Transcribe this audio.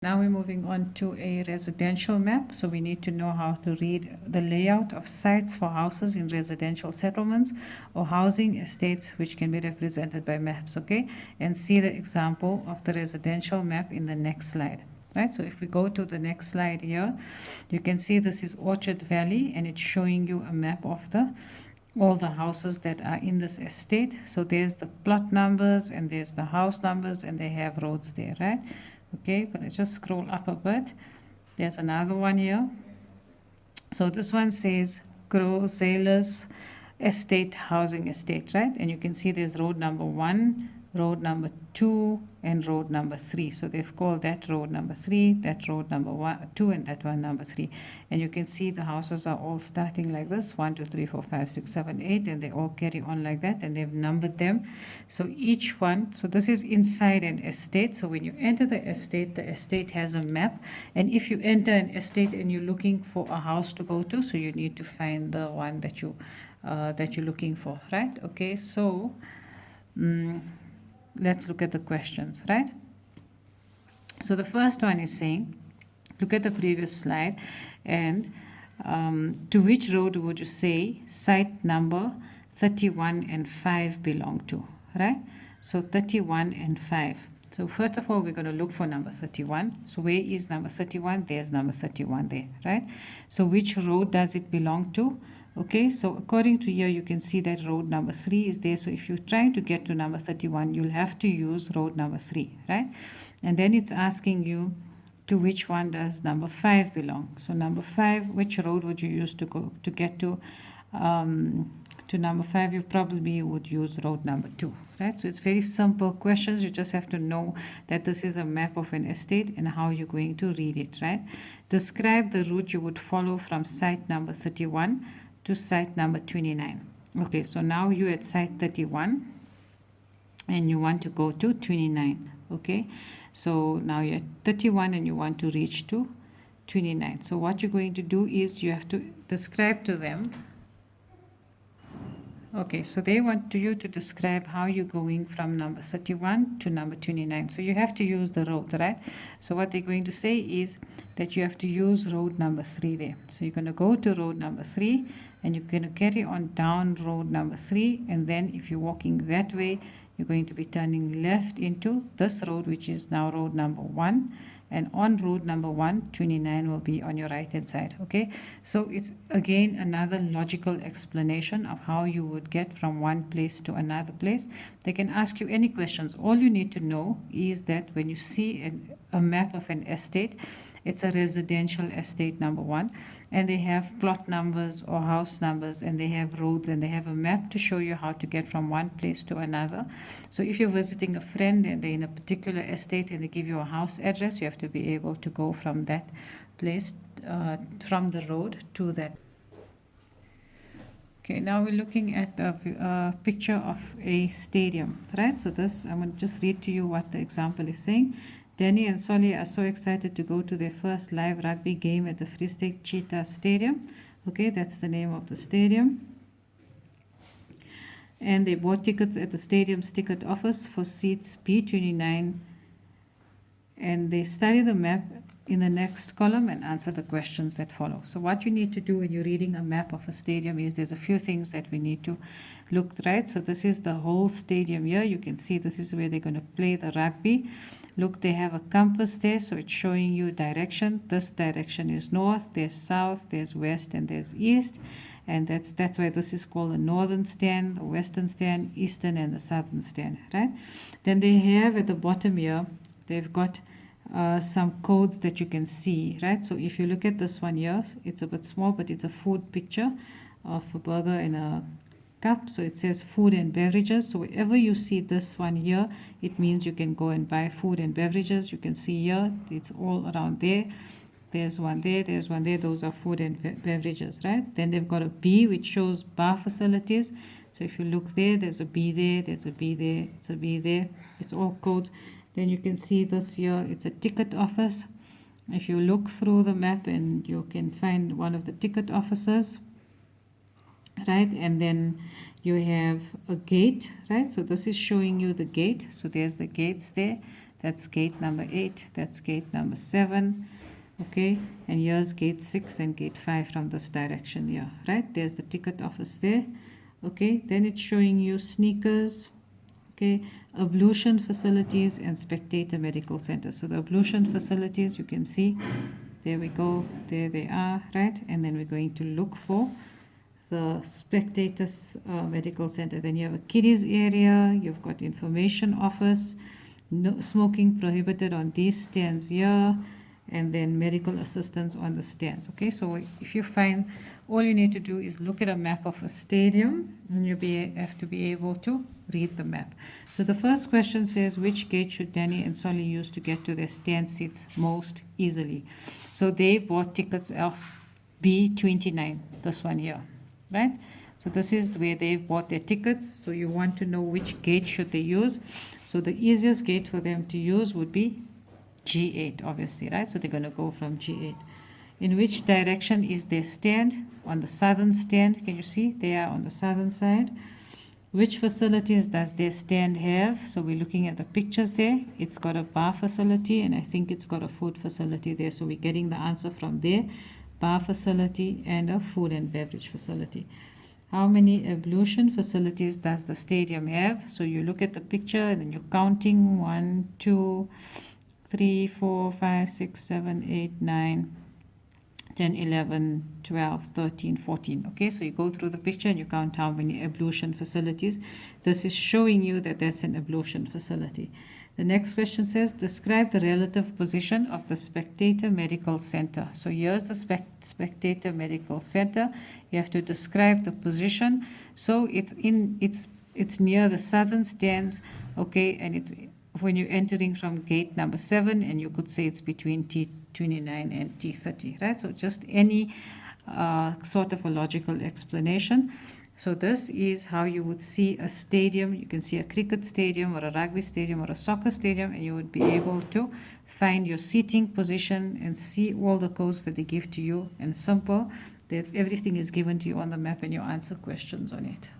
Now we're moving on to a residential map. So we need to know how to read the layout of sites for houses in residential settlements or housing estates, which can be represented by maps, okay? And see the example of the residential map in the next slide, right? So if we go to the next slide here, you can see this is Orchard Valley, and it's showing you a map of all the houses that are in this estate. So there's the plot numbers and there's the house numbers, and they have roads there, right? Okay, but I just scroll up a bit. There's another one here. So this one says Grow Sailors Estate Housing Estate, right? And you can see there's road number 1, road number 2, and road number 3. So they've called that road number 3, that road number 2, and that one number 3. And you can see the houses are all starting like this: 1, 2, 3, 4, 5, 6, 7, 8, and they all carry on like that, and they've numbered them. So each one, so this is inside an estate. So when you enter the estate has a map. And if you enter an estate and you're looking for a house to go to, so you need to find the one that you're looking for, right? Okay, so let's look at the questions, right? So the first one is saying, look at the previous slide, and to which road would you say site number 31 and 5 belong to, right? So 31 and 5. So first of all, we're going to look for number 31. So where is number 31? There's number 31 there, right? So which road does it belong to? Okay, so according to here, you can see that road number 3 is there. So if you're trying to get to number 31, you'll have to use road number 3, right? And then it's asking you, to which one does number 5 belong? So number 5, which road would you use to go to get to number 5? You probably would use road number 2, right? So it's very simple questions. You just have to know that this is a map of an estate and how you're going to read it, right? Describe the route you would follow from site number 31 to site number 29. Okay, so now you're at site 31 and you want to go to 29. Okay, so now you're at 31 and you want to reach to 29. So what you're going to do is you have to describe to them. Okay, so they want you to describe how you're going from number 31 to number 29. So you have to use the roads, right? So what they're going to say is that you have to use road number 3 there. So you're going to go to road number 3 and you're going to carry on down road number 3. And then if you're walking that way, you're going to be turning left into this road, which is now road number 1. And on road number 1, 29 will be on your right hand side. Okay, so it's again another logical explanation of how you would get from one place to another place. They can ask you any questions. All you need to know is that when you see a map of an estate, it's a residential estate, number 1, and they have plot numbers or house numbers, and they have roads, and they have a map to show you how to get from one place to another. So if you're visiting a friend and they're in a particular estate and they give you a house address, you have to be able to go from that place, from the road to that. Okay, now we're looking at a picture of a stadium, right? So this, I'm going to just read to you what the example is saying. Danny and Sully are so excited to go to their first live rugby game at the Free State Cheetah Stadium. Okay, that's the name of the stadium. And they bought tickets at the stadium's ticket office for seats B29. And they study the map in the next column and answer the questions that follow. So what you need to do when you're reading a map of a stadium is there's a few things that we need to look, right? So this is the whole stadium here. You can see this is where they're going to play the rugby. Look, they have a compass there, so it's showing you direction. This direction is north, there's south, there's west, and there's east. And that's why this is called the northern stand, the western stand, eastern, and the southern stand, right? Then they have at the bottom here, they've got some codes that you can see, right? So if you look at this one here, it's a bit small, but it's a food picture of a burger in a cup. So it says food and beverages. So wherever you see this one here, it means you can go and buy food and beverages. You can see here, it's all around there. There's one there, there's one there. Those are food and beverages, right? Then they've got a B, which shows bar facilities. So if you look there, there's a B there, there's a B there, it's a B there. It's all codes. Then you can see this here, it's a ticket office. If you look through the map, and you can find one of the ticket offices, right? And then you have a gate, right? So this is showing you the gate. So there's the gates there. That's gate number 8. That's gate number 7. Okay, and here's gate 6 and gate 5 from this direction here, right? There's the ticket office there. Okay, then it's showing you sneakers, okay, Ablution facilities and Spectator medical center. So the Ablution facilities, you can see, there we go, there they are, right? And then we're going to look for the Spectator's medical center. Then you have a kiddies area, you've got information office, no smoking prohibited on these stands here, and then medical assistance on the stands. Okay, so if you find, all you need to do is look at a map of a stadium, and you'll have to be able to read the map. So the first question says, which gate should Danny and Sully use to get to their stand seats most easily? So they bought tickets of B29, this one here, right? So this is where they've bought their tickets. So you want to know which gate should they use. So the easiest gate for them to use would be G8, obviously, right? So they're going to go from G8. In which direction is their stand? On the southern stand. Can you see? They are on the southern side. Which facilities does their stand have? So we're looking at the pictures there. It's got a bar facility, and I think it's got a food facility there. So we're getting the answer from there. Bar facility and a food and beverage facility. How many ablution facilities does the stadium have? So you look at the picture and then you're counting 1, 2, 3, 4, 5, 6, 7, 8, 9, 10, 11, 12, 13, 14. Okay, so you go through the picture and you count how many ablution facilities. This is showing you that that's an ablution facility. The next question says, describe the relative position of the Spectator Medical Center. So here's the Spectator Medical Center. You have to describe the position. So it's near the southern stands, okay, and it's when you're entering from gate number 7, and you could say it's between T29 and T30, right? So just any sort of a logical explanation. So this is how you would see a stadium. You can see a cricket stadium or a rugby stadium or a soccer stadium, and you would be able to find your seating position and see all the codes that they give to you. And simple, everything is given to you on the map, and you answer questions on it.